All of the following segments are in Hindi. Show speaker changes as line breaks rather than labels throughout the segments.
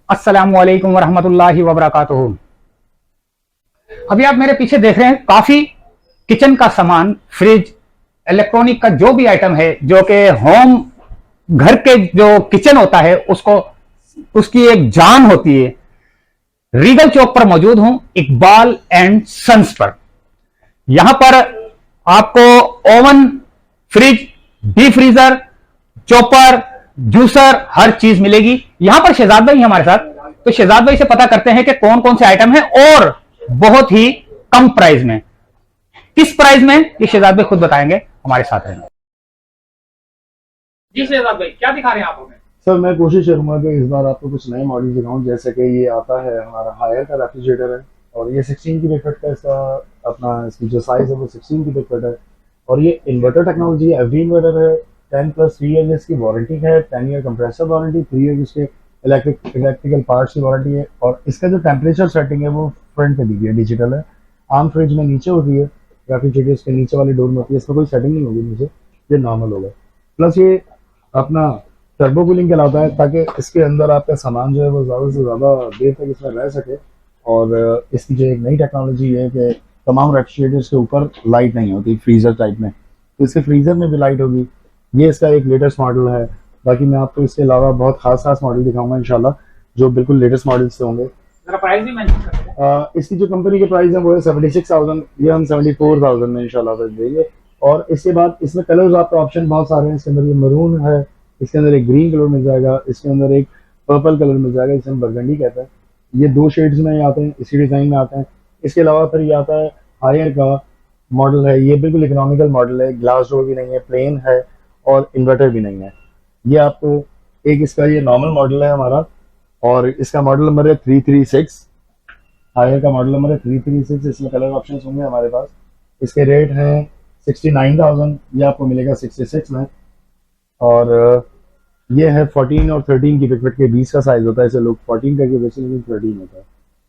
अस्सलामुअलैकुम वरहमतुल्लाहि वबरकातुहू। अभी आप मेरे पीछे देख रहे हैं काफी किचन का सामान, फ्रिज, इलेक्ट्रॉनिक का जो भी आइटम है जो कि होम घर के जो किचन होता है उसको उसकी एक जान होती है। रीगल चौक पर मौजूद हूं, इकबाल एंड सन्स पर। यहां पर आपको oven, fridge, deep freezer, chopper, juicer, हर चीज मिलेगी। यहां पर शहजाद भाई हमारे साथ, तो शहजाद भाई से पता करते हैं कि कौन कौन से आइटम है और बहुत ही कम प्राइस में। किस प्राइस में ये शहजाद भाई खुद बताएंगे, हमारे साथ रहेंगे। जी शहजाद भाई, क्या दिखा रहे हैं आप हमें?
सर मैं कोशिश करूंगा कि इस बार आपको कुछ नए मॉडल दिखाऊं। जैसे कि ये आता है हमारा हायर का रेफ्रिजरेटर है और ये 16 की फिट का इसका अपना इसकी जो साइज है वो 16 की फिट है। और ये इन्वर्टर टेक्नोलॉजी है, एवरी इन्वर्टर है। 10+3 ईयर इसकी वारंटी है, 10 ईयर कंप्रेसर वारंटी, 3 ईयर इसके इलेक्ट्रिकल पार्ट्स की वारंटी है। और इसका जो टेम्परेचर सेटिंग है वो फ्रंट पे दी गई है, डिजिटल है। आम फ्रिज में नीचे होती है, रेफ्रिजरेटर के नीचे वाले डोर में होती है, इसमें कोई सेटिंग नहीं होगी नीचे, ये नॉर्मल होगा। प्लस ये अपना टर्बो कूलिंग कहलाता है, ताकि इसके अंदर आपका सामान जो है वो ज़्यादा से ज़्यादा देर तक इसमें रह सके। और इसकी जो एक नई टेक्नोलॉजी है कि तमाम रेफ्रिजरेटर्स के ऊपर लाइट नहीं होती फ्रीज़र टाइप में, तो इसके फ्रीज़र में भी लाइट होगी। ये इसका एक लेटेस्ट मॉडल है। बाकी मैं आपको इसके अलावा बहुत खास खास मॉडल दिखाऊंगा इंशाल्लाह, जो बिल्कुल लेटेस्ट मॉडल से होंगे।
जरा प्राइस भी मेंशन कर दें।
इसकी जो कंपनी के प्राइस है वो है 76,000, ये हम 74,000 में इंशाल्लाह कर देंगे। और इसके बाद इसमें कलर्स आपका ऑप्शन बहुत सारे हैं। इसके अंदर ये मरून है, इसके अंदर एक ग्रीन कलर मिल जाएगा, इसके अंदर एक पर्पल कलर मिल जाएगा, जिसे हम बरगंडी कहते हैं। ये दो शेड्स में आते हैं, इसी डिज़ाइन में आते हैं। इसके अलावा फिर ये आता है हायर का मॉडल है, ये बिल्कुल इकोनॉमिकल मॉडल है, ग्लास डोर भी नहीं है, प्लेन है और इन्वर्टर भी नहीं है। ये आपको एक इसका ये नॉर्मल मॉडल है हमारा, और इसका मॉडल नंबर है 336। हायर का मॉडल नंबर है 336। इसमें कलर ऑप्शन होंगे हमारे पास। इसके रेट हैं 69,000, ये आपको मिलेगा 66 में। और ये है 14 और 13 की पिकफिट के बीच का साइज होता है, इसे लोग 14 करके बेचते हैं, लेकिन 13 होता है।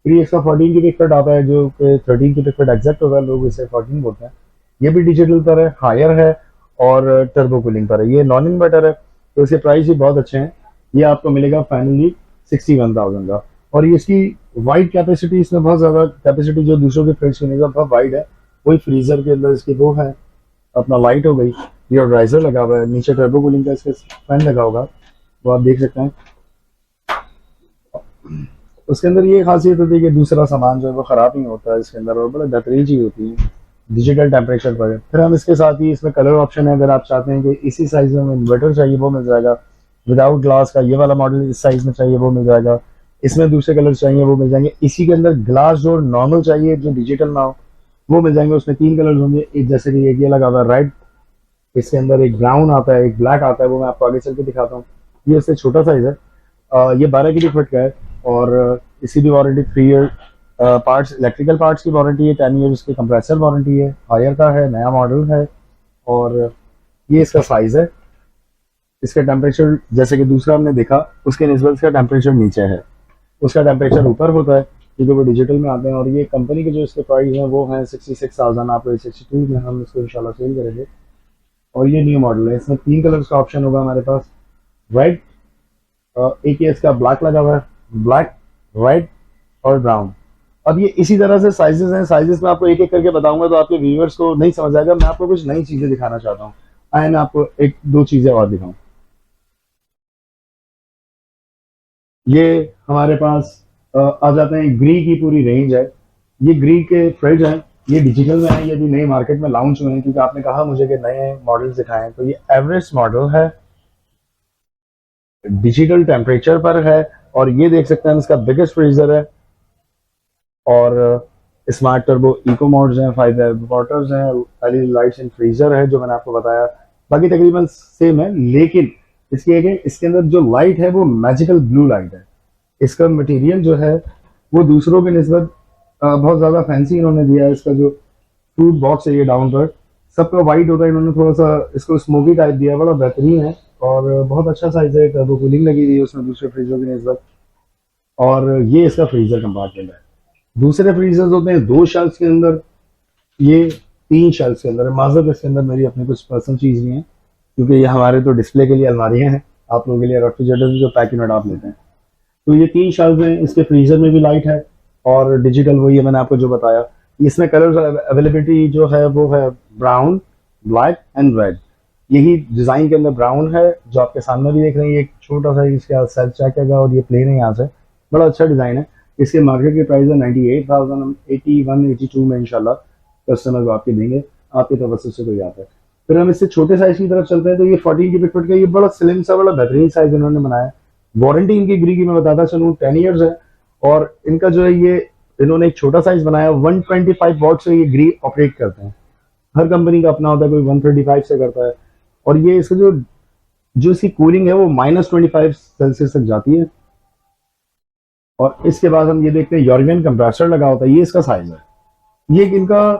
फिर ये इसका 14 की पिकफिट आता है, जो कि 13 की पिकफिट एग्जैक्ट होता है, लोग इसे 14 बोलते हैं। ये भी डिजिटल पर है, हायर है और टर्बो कूलिंग पर है। ये नॉन इन्वर्टर है, तो इसके प्राइस भी बहुत अच्छे हैं। ये आपको मिलेगा फाइनली 61,000 का। और ये इसकी वाइड कैपेसिटी, इसमें बहुत ज़्यादा कैपेसिटी जो दूसरों के फ्रिज के नहीं, बहुत वाइड है। वही फ्रीजर के अंदर इसकी वो है, अपना लाइट हो गई, ये ऑर्गेनाइजर लगा हुआ है, नीचे टर्बो कूलिंग का इसके फैन लगा होगा, वो आप देख सकते हैं। उसके अंदर ये खासियत होती है कि दूसरा सामान जो है वो ख़राब नहीं होता है इसके अंदर, और बड़ा बेहतरीन चीज़ होती है, डिजिटल टेम्परेचर पर है। फिर हम इसके साथ ही इसमें कलर ऑप्शन है, अगर आप चाहते हैं कि इसी साइज में इन्वर्टर चाहिए वो मिल जाएगा। विदाउट ग्लास का ये वाला मॉडल इस साइज में चाहिए वो मिल जाएगा। इसमें दूसरे कलर चाहिए वो मिल जाएंगे। इसी के अंदर ग्लास डोर नॉर्मल चाहिए जो डिजिटल ना हो वो मिल जाएंगे। उसमें 3 कलर होंगे, एक जैसे कि ये लगा हुआ है रेड, इसके अंदर एक ब्राउन आता है, एक ब्लैक आता है, वो मैं आपको आगे चल के दिखाता हूँ। ये इससे छोटा साइज है, ये 12 की फिट का है। और इसी भी warranty 3 year parts, electrical parts की वारंटी है, 10 ईयर की कंप्रेसर वारंटी है। हायर का है, नया मॉडल है। और ये इसका साइज है। इसका टेम्परेचर जैसे कि दूसरा हमने देखा उसके निस्बत इसका टेम्परेचर नीचे है, उसका टेम्परेचर ऊपर होता है क्योंकि वो डिजिटल में आते हैं। और ये कंपनी के जो इसके प्राइस हैं वो हैं 66,000, आप 62 में हम इसको इंशाल्लाह सेल करेंगे। और ये न्यू मॉडल है, इसमें 3 कलर्स का ऑप्शन होगा हमारे पास, वाइट, एक ये इसका ब्लैक लगा हुआ है, ब्लैक, वाइट और ब्राउन। अब ये इसी तरह से साइजेस हैं, साइजेस में आपको एक एक करके बताऊंगा तो आपके व्यूअर्स को नहीं समझ आएगा। मैं आपको कुछ नई चीजें दिखाना चाहता हूँ, आए मैं आपको एक दो चीजें और दिखाऊं। ये हमारे पास आ जाते हैं, ग्री की पूरी रेंज है। ये ग्री के फ्रिज हैं, ये डिजिटल में है, ये भी नए मार्केट में लॉन्च हुए हैं क्योंकि आपने कहा मुझे कि नए मॉडल्स दिखाएं। तो ये एवरेस्ट मॉडल है, डिजिटल टेम्परेचर पर है। और ये देख सकते हैं इसका बिगेस्ट फ्रीजर है। और स्मार्ट टर्बो इको मोड्स हैं, 5 वाटर्स हैं, एलईडी लाइट्स इन फ्रीजर है जो मैंने आपको बताया। बाकी तकरीबन सेम है, लेकिन इसकी एक है, इसके अंदर जो लाइट है वो मैजिकल ब्लू लाइट है। इसका मटेरियल जो है वो दूसरों की निस्बत बहुत ज़्यादा फैंसी इन्होंने दिया है। इसका जो फ्रूट बॉक्स है ये डाउन पर सबका वाइट होता है, इन्होंने थोड़ा सा इसको स्मोकी टाइप दिया है, बड़ा बेहतरीन है। और बहुत अच्छा साइज है, टर्बो कूलिंग लगी हुई है उसमें दूसरे फ्रीजर की निस्बत। और ये इसका फ्रीजर कंपार्टमेंट है। दूसरे फ्रीजर्स होते हैं 2 शेल्फ्स के अंदर, ये 3 शेल्फ्स के अंदर है। माजर इसके अंदर मेरी अपनी कुछ पर्सनल चीज़ नहीं है क्योंकि ये हमारे तो डिस्प्ले के लिए अलमारियाँ हैं, आप लोगों के लिए रेफ्रिजरेटर जो पैक यूनिट आप लेते हैं। तो ये 3 शेल्फ हैं। इसके फ्रीजर में भी लाइट है और डिजिटल वही है मैंने आपको जो बताया। इसमें कलर अवेलेबिलिटी जो है वो है ब्राउन, ब्लैक एंड रेड। यही डिजाइन के अंदर ब्राउन है जो आपके सामने भी देख रहे हैं। एक छोटा सा इसका सेल्फ चेक है और ये प्लेन है यहाँ से, बड़ा अच्छा डिजाइन है। इसके मार्केट की प्राइस है 98,000, 81, 82 में इंशाल्लाह कस्टमर को आपके देंगे, आपकी तरफ से कोई आता है। फिर हम इससे छोटे साइज की तरफ चलते हैं। तो ये 14 क्यूबिक फुट का ये बड़ा स्लिम सा बड़ा बेहतरीन साइज इन्होंने बनाया। वारंटी इनकी ग्री की मैं बताता चलूँ 10 ईयर्स है। और इनका जो है ये इन्होंने एक छोटा साइज बनाया, 125 वॉट से ये ग्री ऑपरेट करते हैं। हर कंपनी का अपना होता है, कोई 135 से करता है। और ये इसका जो जो इसकी कूलिंग है वो -25 सेल्सियस तक जाती है। और इसके बाद हम ये देखते हैं यूरोपियन कंप्रेसर लगा होता है, ये इसका साइज है। ये इनका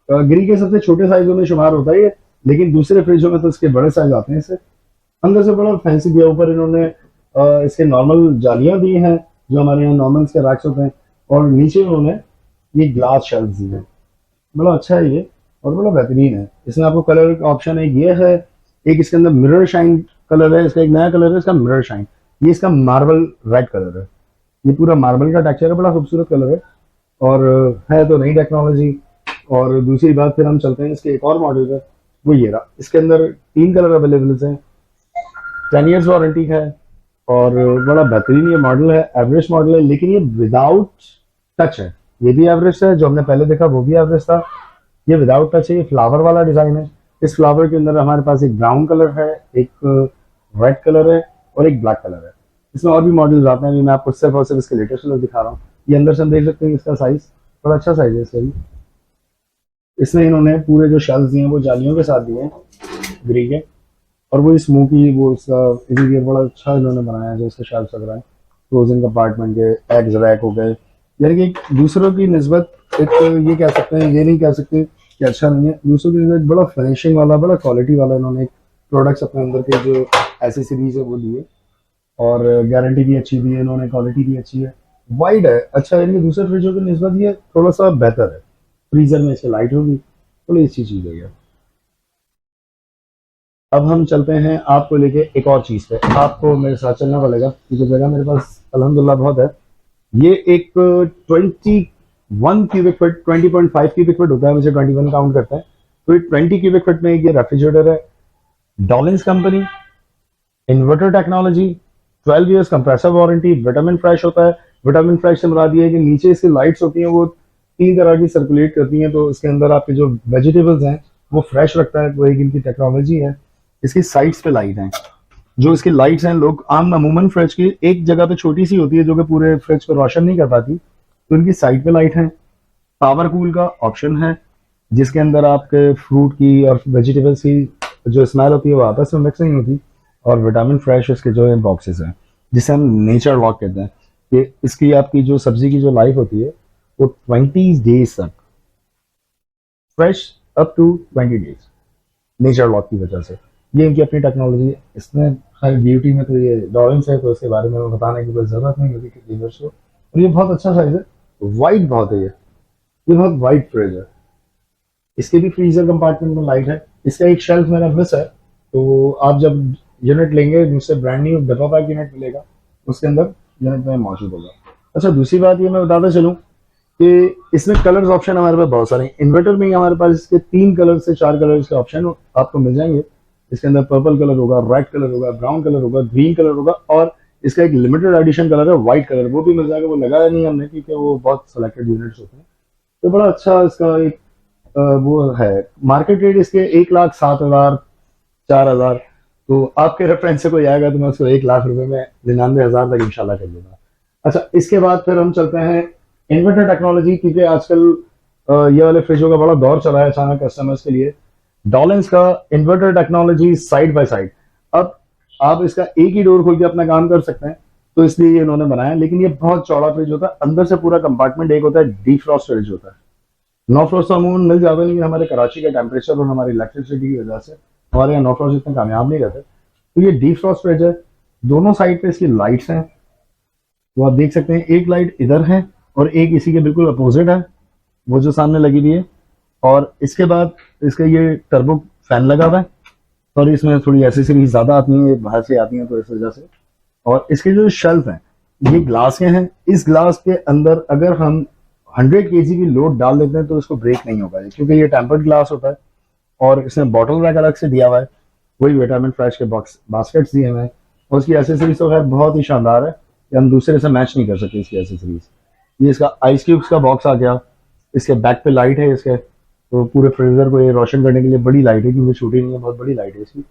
ग्री के सबसे छोटे साइजों में शुमार होता है ये, लेकिन दूसरे फ्रिजों में तो इसके बड़े साइज आते हैं। इससे अंदर से बड़ा फैंसी दिया। ऊपर इन्होंने इसके नॉर्मल जालियां दी हैं जो हमारे यहाँ नॉर्मल के रैक्स होते हैं, और नीचे उन्होंने ये ग्लास शेल्फ दी है। बड़ा अच्छा है ये और बड़ा बेहतरीन है। इसमें आपको कलर का ऑप्शन है, ये है एक इसके अंदर मिरर शाइन कलर है। इसका एक नया कलर है इसका मिरर शाइन। ये इसका मार्बल रेड कलर है। ये पूरा मार्बल का टेक्सचर है, बड़ा खूबसूरत कलर है और है तो नई टेक्नोलॉजी। और दूसरी बात फिर हम चलते हैं इसके एक और मॉडल पे, वो ये रहा। इसके अंदर 3 कलर अवेलेबल हैं, 10 ईयर्स वारंटी है और बड़ा बेहतरीन ये मॉडल है। एवरेज मॉडल है लेकिन ये विदाउट टच है। ये भी एवरेज है, जो हमने पहले देखा वो भी एवरेज था। ये विदाउट टच है, ये फ्लावर वाला डिजाइन है। इस फ्लावर के अंदर हमारे पास एक ब्राउन कलर है, एक रेड कलर है और एक ब्लैक कलर है। इसमें और भी मॉडल्स आते हैं, अभी मैं आपको सिर्फ और सिर्फ इसके लेटेस्ट कलर दिखा रहा हूँ। ये अंदर से हम देख सकते हैं इसका साइज बड़ा अच्छा साइज है इसका भी। इसमें इन्होंने पूरे जो शेल्फ दिए हैं वो जालियों के साथ दिए हैं ग्री के, और वो स्मोकी वो इसका इंटीरियर बड़ा अच्छा इन्होंने बनाया है। जो इसके शेल्फ लग रहा है फ्रोजन कंपार्टमेंट के एग्स रैक हो गए, यानी कि दूसरों की निस्बत एक ये कह सकते हैं, ये नहीं कह सकते कि अच्छा नहीं है, दूसरों की निस्बत बड़ा फिनिशिंग वाला बड़ा क्वालिटी वाला इन्होंने एक प्रोडक्ट्स अपने अंदर के जो एसेसरीज है वो दिए। और गारंटी भी अच्छी दी है इन्होंने, क्वालिटी भी अच्छी है, वाइड है। अच्छा इनके दूसरे फ्रिजों की निस्बत ये थोड़ा सा बेहतर है। फ्रीजर में इसके लाइट होगी, थोड़ी अच्छी चीज है ये। अब हम चलते हैं आपको लेके एक और चीज पे, आपको मेरे साथ चलना पड़ेगा क्योंकि जगह मेरे पास अल्हम्दुलिल्लाह बहुत है। ये एक 21 क्यूबिक फुट 20.5 क्यूबिक फुट होता है, मुझे 21 काउंट करता है। तो ये 20 क्यूबिक फुट में ये रेफ्रिजरेटर है, डॉलिंस company, inverter technology, 12 years compressor warranty, vitamin fresh होता है। विटामिन फ्रेश से मुराद ये है कि नीचे इसकी लाइट्स होती हैं वो 3 तरह की सर्कुलेट करती हैं, तो इसके अंदर आपके जो वेजिटेबल्स हैं वो फ्रेश रखता है। वो एक इनकी टेक्नोलॉजी है। इसकी साइड्स पे लाइट हैं, जो इसकी लाइट्स हैं लोग आम अमूमन फ्रिज की एक जगह पे छोटी सी होती है जो कि पूरे फ्रिज को रोशन नहीं कर पाती, तो इनकी साइड पे लाइट है। पावर कूल का ऑप्शन है जिसके अंदर आपके फ्रूट की और वेजिटेबल्स की जो स्मेल होती है वो आपस में मिक्स नहीं होती। और विटामिन फ्रेश इसके जो है बॉक्सेस हैं जिसे हम नेचर लॉक कहते हैं, कि इसकी आपकी जो सब्जी की जो लाइफ होती है वो 20 डेज तक fresh, up to 20 days, nature lock की वजह से। ये इनकी अपनी टेक्नोलॉजी है। इसमें हर ब्यूटी में तो ये डॉलिंस है, तो इसके बारे में बताने की कोई जरूरत नहीं होती कि यूजर्स को। और ये बहुत अच्छा साइज है, वाइड बहुत है ये बहुत वाइड फ्रिज है। इसके भी फ्रीजर कंपार्टमेंट में लाइट है। इसका एक शेल्फ मेरा मिस है, तो आप जब यूनिट लेंगे मुझसे ब्रांड न्यू डब्बा पैक यूनिट मिलेगा, उसके अंदर यूनिट में मौजूद होगा। अच्छा दूसरी बात ये मैं बताता चलूँ कि इसमें कलर्स ऑप्शन हमारे पास बहुत सारे हैं। इन्वर्टर में ही हमारे पास इसके 3 कलर से 4 कलर के ऑप्शन आपको मिल जाएंगे। इसके अंदर पर्पल कलर होगा, रेड कलर होगा, ब्राउन कलर होगा, ग्रीन कलर होगा, और इसका एक लिमिटेड एडिशन कलर है व्हाइट कलर, वो भी मिल जाएगा। वो लगाया नहीं हमने क्योंकि वो बहुत सिलेक्टेड यूनिट्स होते हैं। तो बड़ा अच्छा इसका एक वो है। मार्केट रेट इसके 1,07,000 4,000, तो आपके रेफरेंस से कोई आएगा तो मैं उसको 1 लाख रुपए में 99,000 तक इंशाल्लाह कर दूंगा। अच्छा इसके बाद फिर हम चलते हैं इन्वर्टर टेक्नोलॉजी, क्योंकि आजकल ये वाले फ्रिजों का बड़ा दौर चला है अचानक कस्टमर्स के लिए। डॉलिंस का inverter technology side by side, अब आप इसका एक ही डोर खोल के अपना काम कर सकते हैं, तो इसलिए ये इन्होंने बनाया। लेकिन ये बहुत चौड़ा फ्रिज होता है, अंदर से पूरा कंपार्टमेंट एक होता है, डीफ्रॉस्ट फ्रिज होता है। नो फ्रॉस्ट अमूमन मिल जाता है, लेकिन हमारे कराची का टेम्परेचर और हमारी इलेक्ट्रिसिटी की वजह से हमारे यहाँ नो फ्रॉस्ट इतने कामयाब नहीं रहते। तो ये डीफ्रॉस्ट फ्रिज है। दोनों साइड पे इसकी लाइट्स हैं, तो आप देख सकते हैं एक लाइट इधर है और एक इसी के बिल्कुल अपोजिट है, वो जो सामने लगी हुई है। और इसके बाद इसका ये टर्बो फैन लगा हुआ है, और इसमें थोड़ी एसेसरीज ज्यादा आती हैं, बाहर से आती हैं तो इस वजह से। और इसके जो शेल्फ हैं ये ग्लास के हैं, इस ग्लास के अंदर अगर हम 100 kg भी लोड डाल देते हैं तो इसको ब्रेक नहीं होगा, क्योंकि ये टेम्पर्ड ग्लास होता है। और इसमें बॉटल रैक अलग से दिया हुआ है, वही विटामिन फ्रेश के बॉक्स बास्केट्स दिए हुए हैं, और उसकी एसेसरीज तो खैर बहुत ही शानदार है, ये हम दूसरे से मैच नहीं कर सकते इसकी एसेसरीज। ये इसका आइस क्यूब्स का बॉक्स आ गया, इसके बैक पे लाइट है इसके, तो पूरे फ्रीजर को ये रोशन करने के लिए बड़ी लाइट है, क्योंकि छोटी नहीं है, बहुत बड़ी लाइट है इसकी।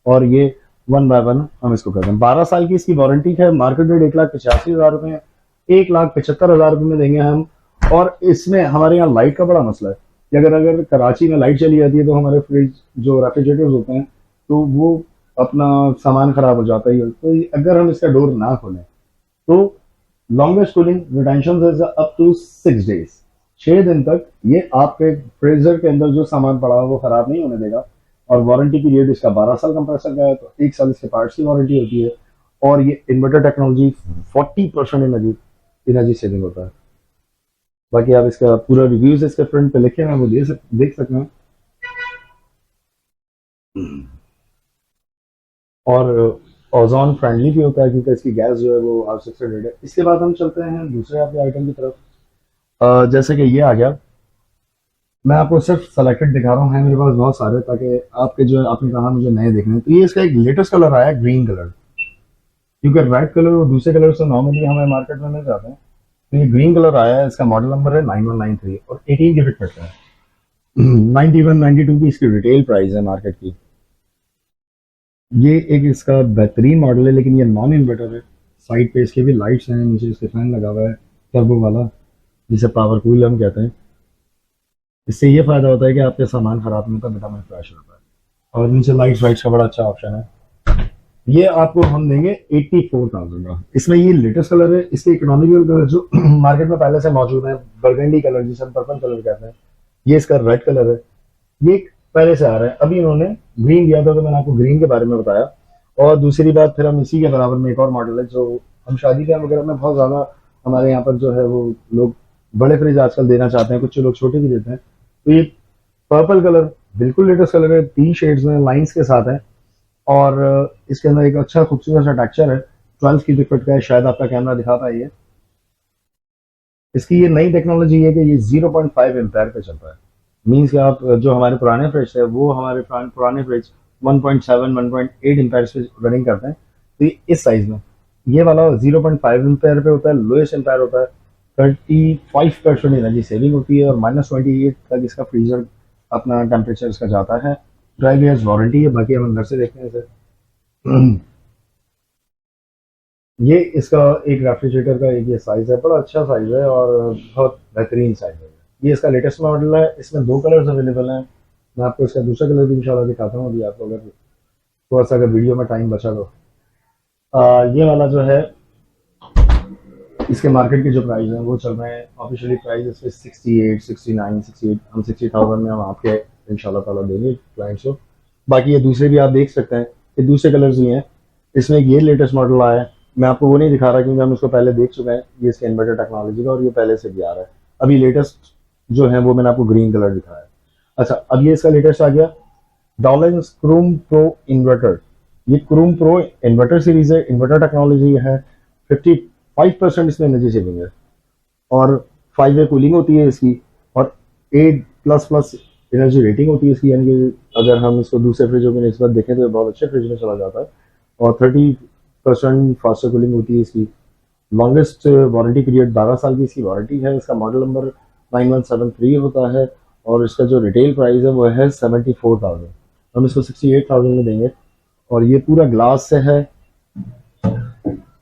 और ये 1 बाय 1 हम इसको करते हैं। 12 साल की इसकी वारंटी है, मार्केट रेट 1,85,000 रुपये है, 1,75,000 रुपये में देंगे हम। और इसमें हमारे यहाँ लाइट का बड़ा मसला है कि अगर अगर कराची में लाइट चली जाती है तो हमारे फ्रिज जो रेफ्रिजरेटर्स होते हैं तो वो अपना सामान खराब हो जाता है। तो अगर हम इसका डोर ना खोलें तो longest cooling retention is up to 6 days, 6 दिन तक ये आपके फ्रीजर के अंदर जो सामान पड़ा है वो खराब नहीं होने देगा। और वारंटी पीरियड इसका 12 साल कंप्रेसर का है, तो 1 साल इसके पार्ट्स की वारंटी होती है। और ये इन्वर्टर टेक्नोलॉजी 40% एनर्जी सेविंग होता है। बाकी आप इसका पूरा रिव्यूज इसके फ्रंट पे लिखे हैं, वो देख सकते हैं। और ओजोन फ्रेंडली भी होता है, क्योंकि इसकी गैस जो है वो R600 है। इसके बाद हम चलते हैं दूसरे आपके आइटम की तरफ। जैसे कि ये आ गया, मैं आपको सिर्फ सेलेक्टेड दिखा रहा हूँ, है मेरे पास बहुत सारे, ताकि आपके जो है आपने कहा मुझे नए देखने हैं। तो ये इसका एक लेटेस्ट कलर आया है, ग्रीन कलर, क्योंकि रेड कलर और दूसरे कलर से नॉर्मली हमें मार्केट में मिल जाते हैं। तो ये ग्रीन कलर आया है, इसका मॉडल नंबर है 9193 और 18 की फिट करता है। 91-92 की इसकी रिटेल प्राइस है मार्केट की। ये एक इसका बेहतरीन मॉडल है, लेकिन ये नॉन इन्वर्टर है। साइड पे इसके भी लाइट्स हैं, नीचे इसके फैन लगा हुआ है टर्बो वाला, जिसे पावर कूल हम कहते हैं। इससे ये फायदा होता है कि आपके सामान खराब नहीं होता, विटामिन फ्रेश होता है। और नीचे लाइट्स वाइट्स का बड़ा अच्छा ऑप्शन है। ये आपको हम देंगे 84,000 का। इसमें ये लेटेस्ट कलर है, इसके इकोनॉमिकल कलर जो मार्केट में पहले से मौजूद है, बर्गंडी कलर जिसे हम पर्पल कलर कहते हैं, ये इसका रेड कलर है, ये पहले से आ रहा है। अभी इन्होंने ग्रीन दिया था तो मैंने आपको ग्रीन के बारे में बताया। और दूसरी बात, फिर हम इसी के बराबर में एक और मॉडल है जो हम शादी के वगैरह में बहुत ज़्यादा हमारे यहाँ पर जो है वो लोग बड़े फ्रिज आजकल देना चाहते हैं, कुछ लोग छोटे भी देते हैं। तो ये पर्पल कलर बिल्कुल लेटेस्ट कलर है, 3 शेड्स में लाइंस के साथ है। और इसके अंदर एक अच्छा खूबसूरत सा टेक्सचर है, 12 की फिट का है, शायद आपका कैमरा दिखा पाए। ये इसकी ये नई टेक्नोलॉजी है कि ये 0.5 एम्पेयर पे चलता है। मीन्स कि आप जो हमारे पुराने फ्रिज है वो हमारे पुराने फ्रिज 1.7 1.8 एम्पेयर पे रनिंग करते हैं। तो ये इस साइज में ये वाला 0.5 एम्पेयर पे होता है, लोएस्ट एम्पेयर होता है। 35% एनर्जी सेविंग होती है और -28 तक इसका फ्रीजर अपना टेम्परेचर इसका जाता है। 12 ईयर्स वारंटी है। बाकी हम अंदर से देखते हैं इसे। ये इसका एक रेफ्रिजरेटर का एक ये साइज है, बड़ा अच्छा साइज है और बहुत बेहतरीन साइज है। ये इसका लेटेस्ट मॉडल है, इसमें 2 कलर्स अवेलेबल हैं। मैं आपको इसका दूसरा कलर भी इंशाल्लाह दिखाता हूँ, अभी आपको अगर थोड़ा सा अगर वीडियो में टाइम बचा तो। ये वाला जो है, इसके मार्केट की जो प्राइस है वो चल रहे हैं, ऑफिशियली प्राइस इसके 68, 69, 68, हम 60,000 में हम आपके इंशाल्लाह ताला देंगे क्लाइंट्स को। बाकी ये दूसरे भी आप देख सकते हैं, ये दूसरे कलर्स भी हैं। इसमें ये लेटेस्ट मॉडल आया है, मैं आपको वो नहीं दिखा रहा क्योंकि हम उसको पहले देख चुके हैं। ये इसके इन्वर्टर टेक्नोलॉजी का और ये पहले से भी आ रहा है। अभी लेटेस्ट जो है वो मैंने आपको ग्रीन कलर दिखाया है। अच्छा, अब ये इसका लेटेस्ट आ गया, डॉलेंस क्रूम प्रो इन्वर्टर। ये क्रूम प्रो इन्वर्टर सीरीज है, इन्वर्टर टेक्नोलॉजी है, 55% इसमें एनर्जी सेविंग है और 5 वे कूलिंग होती है इसकी, और 8++ एनर्जी रेटिंग होती है इसकी। यानी कि अगर हम इसको दूसरे फ्रिजों की निस्बत देखें तो ये बहुत अच्छे फ्रिज में चला जाता है। और 30% फास्टर कूलिंग होती है इसकी। लॉन्गेस्ट वारंटी पीरियड 12 साल की इसकी वारंटी है। इसका मॉडल नंबर 9173 होता है और इसका जो रिटेल प्राइस है वो है 74,000। हम इसको 68,000 में देंगे। और ये पूरा ग्लास से है,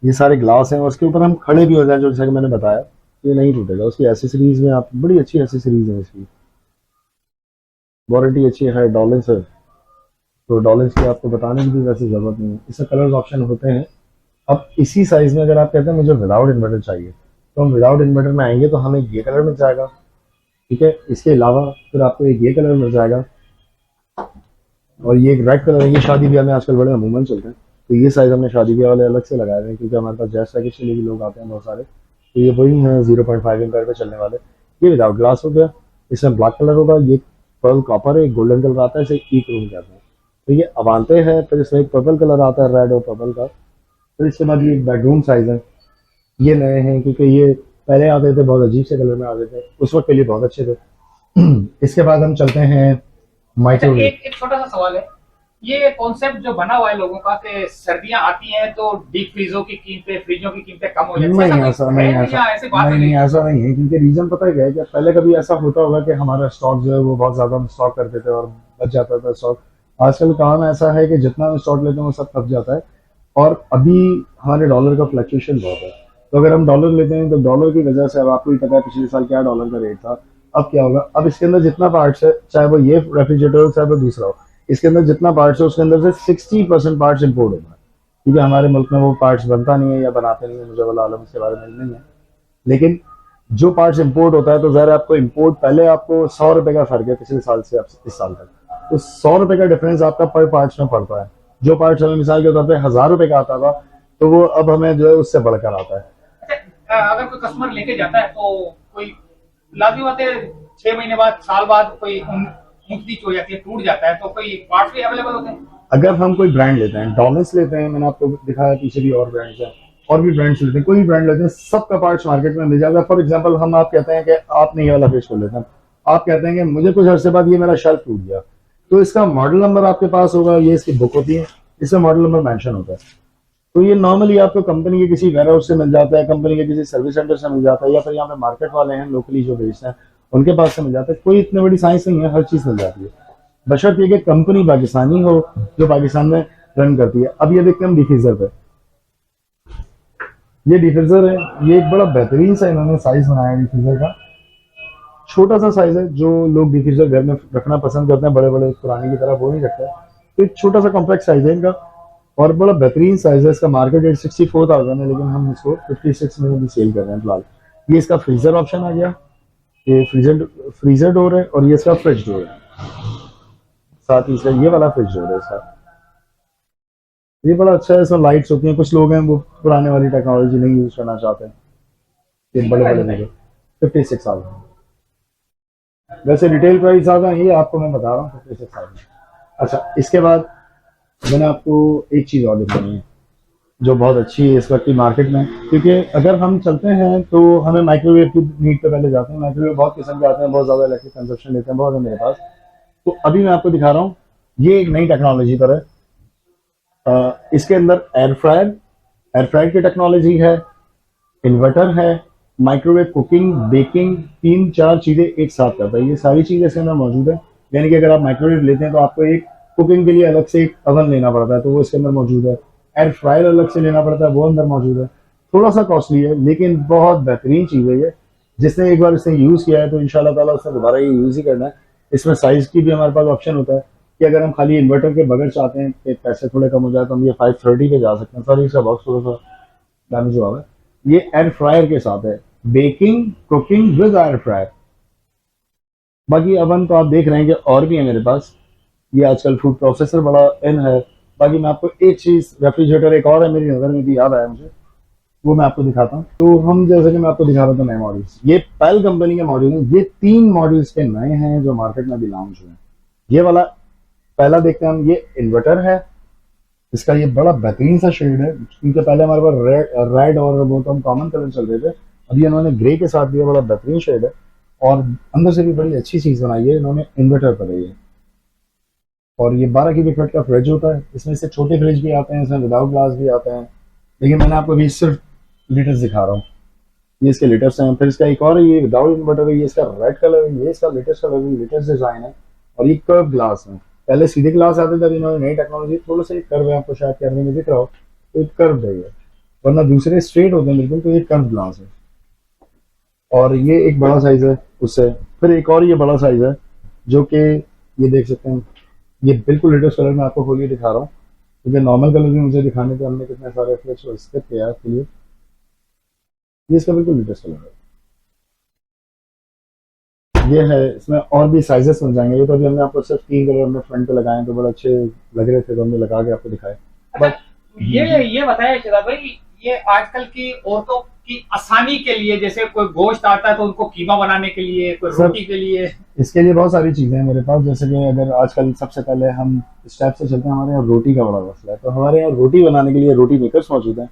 ये सारे ग्लास हैं और उसके ऊपर हम खड़े भी हो जाए, जो जैसा कि मैंने बताया, ये नहीं टूटेगा। उसकी एसेसरीज में आप बड़ी अच्छी एसेसरीज है, इसकी वारंटी अच्छी है, डॉलेंस है, तो डॉलेंस की आपको बताने की भी वैसे ज़रूरत नहीं है। इसमें कलर्स ऑप्शन होते हैं। अब इसी साइज़ में अगर आप कहते हैं मुझे विदाउट इन्वर्टर चाहिए, तो हम विदाउट इन्वर्टर में आएंगे तो हमें ये कलर मिल जाएगा, ठीक है। इसके अलावा फिर आपको एक ये कलर मिल जाएगा और ये एक रेड कलर है। ये शादी ब्याह में आजकल बड़े अमूमन चलते हैं, तो ये साइज़ हमने शादी ब्याह वाले अलग से लगाए हुए हैं क्योंकि हमारे पास जैस पैकेज के लिए भी लोग आते हैं बहुत सारे। तो ये वही हैं 0.5 एम्पेयर पे चलने वाले। ये विदाउट ग्लास हो गया, इसमें ब्लैक कलर होगा, ये पर्ल कॉपर है, गोल्डन कलर आता है, इसे ई क्रोम कहते हैं। तो ये अवांते हैं, फिर इसमें एक पर्पल कलर आता है, रेड और पर्पल का। फिर इसके बाद ये बेडरूम साइज़ है, ये नए हैं क्योंकि ये पहले आते थे बहुत अजीब से कलर में आते थे, उस वक्त के लिए बहुत अच्छे थे। इसके बाद हम चलते हैं
अच्छा,
माइक्रोवेव।
एक एक छोटा सा सवाल है। ये कॉन्सेप्ट जो बना हुआ है लोगों का कि सर्दियां आती हैं तो डीप फ्रीजों की कीमतें, फ्रिजों की कीमतें कम हो जाती है, ऐसा
नहीं
कोई
ऐसा
है
नहीं, ऐसा
या ऐसी बात
नहीं,
है?
नहीं ऐसा नहीं है, क्योंकि रीजन पता है क्या है, कि पहले कभी ऐसा होता होगा कि हमारा स्टॉक जो है वो बहुत ज्यादा हम स्टॉक करते थे और बच जाता था स्टॉक। आजकल काम ऐसा है कि जितना हम स्टॉक लेते हैं वो सब खप जाता है। और अभी हमारे डॉलर का फ्लक्चुएशन बहुत है, तो अगर हम डॉलर लेते हैं तो डॉलर की वजह से, अब आपको ही पता है पिछले साल क्या डॉलर का रेट था, अब क्या होगा। अब इसके अंदर जितना पार्ट्स है, चाहे वो ये रेफ्रिजरेटर हो चाहे वो दूसरा हो, इसके अंदर जितना पार्ट्स है उसके अंदर से 60% पार्ट्स इंपोर्ट होगा, क्योंकि हमारे मुल्क में वो पार्ट्स बनता नहीं है या बनाते नहीं है, मुझे वाला आलम इसके बारे में नहीं है। लेकिन जो पार्ट्स इंपोर्ट होता है तो ज़रा आपको इंपोर्ट, पहले आपको 100 रुपए का फर्क है पिछले साल से अब इस साल तक, तो 100 रुपए का डिफरेंस आपका पर पार्ट्स में पड़ता है। जो पार्ट्स हमें मिसाल के तौर पर 1000 रुपए का आता था, तो वो अब हमें जो है उससे बढ़कर आता है।
अच्छा, अगर कोई कस्टमर लेके जाता है तो कोई लाजमी बात है 6 महीने बाद, साल बाद कोई ऊंच नीच हो जाती है, टूट जाता है, तो कोई पार्ट्स भी अवेलेबल होते हैं?
अगर हम कोई ब्रांड लेते हैं, डॉलर्स लेते हैं, मैंने आपको दिखाया पीछे भी और ब्रांड्स हैं, और भी ब्रांड्स लेते हैं, कोई भी ब्रांड लेते हैं, सबका पार्ट्स मार्केट में मिल जाएगा। फॉर एग्जांपल हम आप कहते हैं कि आपने ये वाला फ्रिज खोल लेते हैं, आप कहते हैं कि मुझे कुछ अर्से बाद ये मेरा शेल्फ टूट गया, तो इसका मॉडल नंबर आपके पास होगा, ये इसकी बुक होती है, इसमें मॉडल नंबर मेंशन होता है। तो ये नॉर्मली आपको कंपनी के किसी वेयर हाउस से मिल जाता है, कंपनी के किसी सर्विस सेंटर से मिल जाता है, या फिर यहाँ पे मार्केट वाले हैं लोकली जो बेचते हैं उनके पास से मिल जाता है। कोई इतनी बड़ी साइंस नहीं है, हर चीज मिल जाती है, बशर्ते कि कंपनी पाकिस्तानी हो जो पाकिस्तान में रन करती है। अब ये देखते हैं हम डिफ्यूजर पे, ये डिफ्यूजर है, ये एक बड़ा बेहतरीन सा इन्होंने साइज बनाया है डिफ्यूजर का। छोटा सा साइज है, जो लोग डिफ्यूजर घर में रखना पसंद करते हैं, बड़े बड़े पुराने की तरह वो नहीं रखते, तो एक छोटा सा कॉम्पैक्ट साइज है इनका, और बड़ा बेहतरीन साइज है। इसका मार्केट रेट 64,000 है, लेकिन हम इसको 56 में भी सेल कर रहे हैं फिलहाल। ये इसका फ्रीजर ऑप्शन आ गया, ये फ्रीजर फ्रीजर डोर है, और ये इसका फ्रिज डोर है, साथ ही इसका ये वाला फ्रिज डोर है इसका। ये बड़ा अच्छा है, इसमें लाइट्स होती हैं। कुछ लोग हैं वो पुराने वाली टेक्नोलॉजी नहीं यूज करना चाहते हैं, ये बड़े बड़े नहीं। 56,000 वैसे रिटेल प्राइस ज़्यादा है, ये आपको मैं बता रहा हूँ 56,000। अच्छा, इसके बाद मैंने आपको एक चीज़ और दिखानी है जो बहुत अच्छी है इस वक्त की मार्केट में, क्योंकि अगर हम चलते हैं तो हमें माइक्रोवेव की नीड पे पहले जाते हैं। माइक्रोवेव बहुत किस्म के आते हैं, बहुत ज़्यादा इलेक्ट्रिक कंजप्शन लेते हैं, बहुत है मेरे पास। तो अभी मैं आपको दिखा रहा हूँ, ये एक नई टेक्नोलॉजी पर है। इसके अंदर एयर फ्रायर की टेक्नोलॉजी है, इन्वर्टर है, माइक्रोवेव, कुकिंग, बेकिंग, 3-4 चीजें एक साथ करता है। ये सारी चीजें इसके अंदर मौजूद है। यानी कि अगर आप माइक्रोवेव लेते हैं तो आपको एक कुकिंग के लिए अलग से एक अवन लेना पड़ता है, तो वो इसके अंदर मौजूद है। एयर फ्रायर अलग से लेना पड़ता है, वो अंदर मौजूद है। थोड़ा सा कॉस्टली है, लेकिन बहुत बेहतरीन चीज है ये। जिसने एक बार इसे यूज किया है तो इंशाल्लाह ताला उसने दोबारा ये यूज ही करना है। इसमें साइज की भी हमारे पास ऑप्शन होता है कि अगर हम खाली इन्वर्टर के बगैर चाहते हैं कि पैसे थोड़े कम हो जाए, तो हम ये 530 पे जा सकते हैं। सॉरी, इसका बॉक्स थोड़ा सा डैमेज हुआ है। ये एयर फ्रायर के साथ है, baking cooking with air fryer. बाकी अवन तो आप देख रहे हैं कि और भी है मेरे पास। ये आजकल फूड प्रोसेसर बड़ा इन है। बाकी मैं आपको एक चीज, रेफ्रिजरेटर एक और है मेरी नजर में भी याद आया मुझे, वो मैं आपको दिखाता हूँ। तो हम जैसे कि मैं आपको दिखा रहा था नए मॉडल्स, ये पेल कंपनी के मॉडल हैं। ये 3 मॉडल्स के नए हैं जो मार्केट में भी लॉन्च हुए हैं। ये वाला पहला देखते हैं हम, ये इन्वर्टर है। इसका ये बड़ा बेहतरीन सा शेड है, क्योंकि पहले हमारे पास रेड और वो तो हम कॉमन कलर चल रहे थे, अभी इन्होंने ग्रे के साथ दिया, बड़ा बेहतरीन शेड है। और अंदर से भी बड़ी अच्छी चीज बनाई है इन्होंने, इन्वर्टर पर है ये। और ये 12 क्यूबिक फीट का फ्रिज होता है। इसमें से छोटे फ्रिज भी आते हैं, इसमें विदाउट ग्लास भी आते हैं, लेकिन मैंने आपको अभी सिर्फ लीटर्स दिखा रहा हूँ। ये इसके लीटर्स हैं। फिर इसका एक और है, ये विदाउट इन्वर्टर है, ये इसका रेड कलर है, ये इसका लेटेस्ट कलर है, लेटेस्ट डिजाइन है। और ये कर्व ग्लास है। पहले सीधे ग्लास आते थे, इन्होंने नई टेक्नोलॉजी, थोड़ा सा एक कर्व है, आपको शायद कैमरे में दिख रहा हो, तो एक कर्व है ये, वरना दूसरे स्ट्रेट होते हैं बिल्कुल, तो ये कर्व ग्लास है। और ये एक बड़ा साइज है उससे। फिर एक और ये बड़ा साइज है, जो कि ये देख सकते हैं, ये बिल्कुल लेटेस्ट कलर में आपको खोलिए दिखा रहा हूँ, क्योंकि नॉर्मल कलर भी मुझे दिखाने थे, हमने कितने सारे स्किप किया आपके लिए। ये इसका बिल्कुल लेटेस्ट कलर है, ये है। इसमें और भी साइजेस मिल जाएंगे। ये तो अभी हमने आपको सिर्फ 3 कलर हमने फ्रंट पे लगाए हैं, तो बड़े अच्छे लग रहे थे, तो हमने लगा के आपको दिखाए।
अच्छा,
बट
ये बताया शिदा भाई, ये आजकल की औरतों की आसानी के लिए, जैसे कोई गोश्त आता है तो उनको कीमा बनाने के लिए, कोई
सर,
रोटी के लिए।
इसके लिए बहुत सारी चीज़ें हैं मेरे पास। जैसे कि अगर आजकल सबसे पहले हम स्टेप से चलते हैं, हमारे यहाँ रोटी का बड़ा मसला है, तो हमारे यहाँ रोटी बनाने के लिए रोटी मेकर्स मौजूद हैं।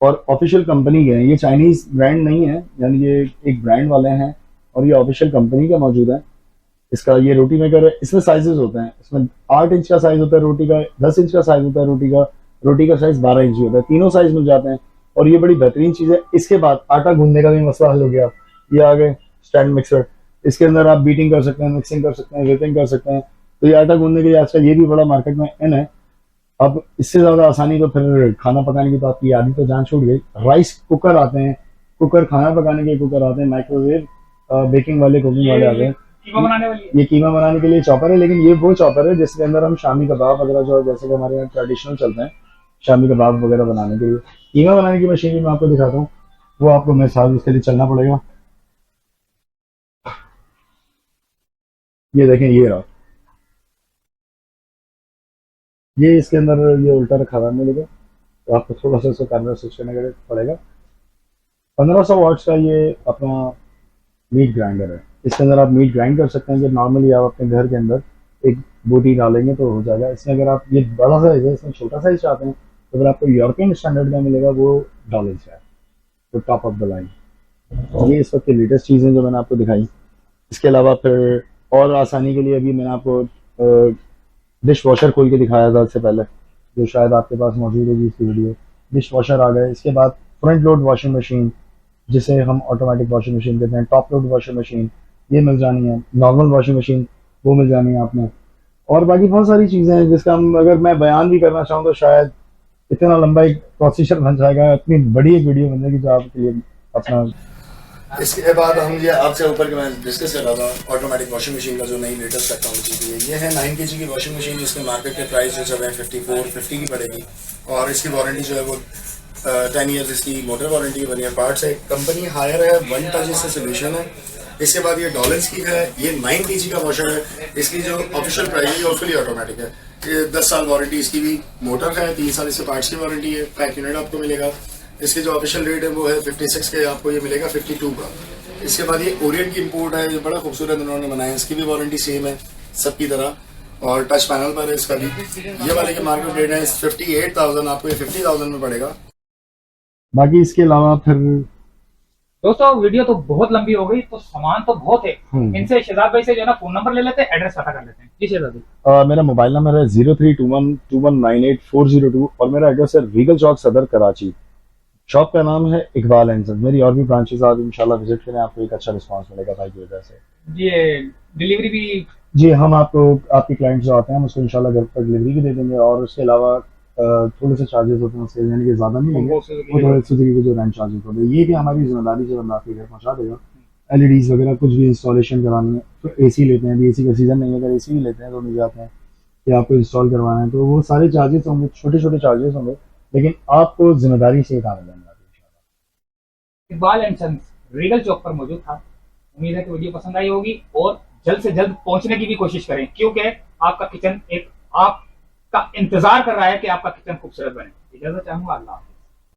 और ऑफिशियल कंपनी के हैं, ये चाइनीज ब्रांड नहीं है, यानी ये एक ब्रांड वाले हैं और ये ऑफिशियल कंपनी का मौजूद है। इसका ये रोटी मेकर है, इसमें साइजेस होते हैं, इसमें 8 इंच का साइज होता है रोटी का, 10 इंच का साइज होता है रोटी का साइज 12 इंच होता है, तीनों साइज मिल जाते हैं और ये बड़ी बेहतरीन चीज है। इसके बाद आटा गूंदने का भी मसला हल हो गया। ये आ गए स्टैंड मिक्सर, इसके अंदर आप बीटिंग कर सकते हैं, मिक्सिंग कर सकते हैं, व्हिपिंग कर सकते हैं। तो ये आटा गूंदने के लिए आजकल ये भी बड़ा मार्केट में इन है। अब इससे ज्यादा आसानी तो फिर खाना पकाने की तो आपकी आदि तो जान छूट गई। राइस कुकर आते हैं, कुकर खाना पकाने के कुकर आते हैं, माइक्रोवेव बेकिंग वाले कुकिंग वाले आते हैं।
कीमा बनाने वाली
ये कीमा बनाने के लिए चॉपर है, लेकिन ये वो चॉपर है जिसके अंदर हम शामी कबाब वगैरह जो जैसे कि हमारे यहाँ ट्रेडिशनल चलते हैं शामी कबाब वगैरह बनाने के लिए। कीमा बनाने की मशीन भी मैं आपको दिखाता हूँ, वो आपको मेरे साथ उसके लिए चलना पड़ेगा। ये देखें, ये रहा, ये इसके अंदर ये उल्टा रखा हुआ मिलेगा, तो आपको थोड़ा सा इसको कैमरा स्विच करने के लिए पड़ेगा। 1500 वाट्स का ये अपना मीट ग्राइंडर है, इसके अंदर आप मीट ग्राइंड कर सकते हैं। कि नॉर्मली आप अपने घर के अंदर एक बोटी डालेंगे तो हो जाएगा। इसमें अगर आप ये बड़ा साइज है, इसमें छोटा साइज चाहते हैं तो अगर आपको यूरोपियन स्टैंडर्ड का मिलेगा वो $, है, तो टॉप ऑफ द लाइन। ये इस वक्त की लेटेस्ट चीज़ें जो मैंने आपको दिखाई। इसके अलावा फिर और आसानी के लिए अभी मैंने आपको डिश वॉशर खोल के दिखाया था इससे पहले, जो शायद आपके पास मौजूद होगी इसकी वीडियो। डिश वॉशर आ गए। इसके बाद फ्रंट लोड वॉशिंग मशीन, जिसे हम ऑटोमेटिक वॉशिंग मशीन कहते हैं, टॉप लोड वॉशिंग मशीन ये मिल जानी है, नॉर्मल वॉशिंग मशीन वो मिल जानी है आपने। और बाकी बहुत सारी चीज़ें हैं जिसका हम अगर मैं बयान भी करना चाहूँ तो शायद इतना लंबा एक प्रोसीजर बन जाएगा, इतनी बड़ी एक वीडियो बन जाएगी जो आपके लिए अपना।
इसके बाद हम ये आपसे ऊपर के मैं डिस्कस कर रहा था ऑटोमेटिक वॉशिंग मशीन का जो नई लेटेस्ट टेक्नोलॉजी की है। ये है 9 kg की वॉशिंग मशीन, जिसके मार्केट के प्राइस जो चल रहे हैं 54-50 की पड़ेगी और इसकी वारंटी जो है वो 10 ईयर्स इसकी मोटर वारंटी बनी है। पार्ट्स है, कंपनी हायर है, 1 टच इससे सोल्यूशन है। इसके बाद ये $, की है, ये 9 kg का वॉशर है। इसकी जो ऑफिशियल प्राइस है फुली ऑटोमेटिक है। ये 10 साल वारंटी इसकी भी, मोटर है 3 साल इसके पार्ट्स की वारंटी है। पैक यूनिट आपको मिलेगा। इसके जो ऑफिशियल रेट है वो है 56 के, आपको ये मिलेगा 52 का। इसके बाद ये ओरिएंट की इंपोर्ट है, ये बड़ा खूबसूरत उन्होंने बनाया है। इसकी भी वारंटी सेम है सबकी तरह और टच पैनल पर है इसका भी। ये वाले की मार्केट रेट है 58,000, आपको ये 50,000 में पड़ेगा।
बाकी इसके अलावा फिर
दोस्तों वीडियो तो बहुत लंबी हो गई, तो सामान तो बहुत है। इनसे शहजाद भाई से जो है ना फोन नंबर ले लेते हैं, एड्रेस पता कर लेते हैं। जी शहजाद भाई।
मेरा मोबाइल नंबर है 03212198 और मेरा एड्रेस है रीगल चौक सदर कराची। शॉप का नाम है इकबाल एंड सन्स। मेरी और भी ब्रांचेस आज इंशाल्लाह विजिट करें, आपको एक अच्छा रिस्पांस मिलेगा भाई की वजह से।
ये डिलीवरी भी
जी, हम आपको आपके क्लाइंट जो आते हैं हम उसको इंशाल्लाह घर पर डिलीवरी भी दे देंगे और उसके अलावा थोड़े से चार्जेस होते हैं उसके, यानी कि ज़्यादा नहीं लेंगे, वो थोड़े से तरीके के जो रेंट चार्जेस होते हैं ये भी हमारी जिम्मेदारी से बंदा आपके घर पहुँचा देगा। LEDs वगैरह कुछ भी इंस्टॉलेशन करानी है तो AC लेते हैं, अभी AC का सीज़न नहीं है, अगर AC भी लेते हैं तो मिल जाते हैं कि आपको इंस्टॉल करवाना है, तो वो सारे चार्जेस होंगे, छोटे छोटे चार्जेस होंगे, लेकिन आपको जिम्मेदारी से काम मिलेगा।
इकबाल एंड सन्स रीगल चौक पर मौजूद था। उम्मीद है कि वीडियो पसंद आई होगी और जल्द से जल्द पहुंचने की भी कोशिश करें, क्योंकि आपका किचन एक आपका इंतजार कर रहा है कि आपका किचन खूबसूरत बने। इजाजत चाहूंगा, अल्लाह।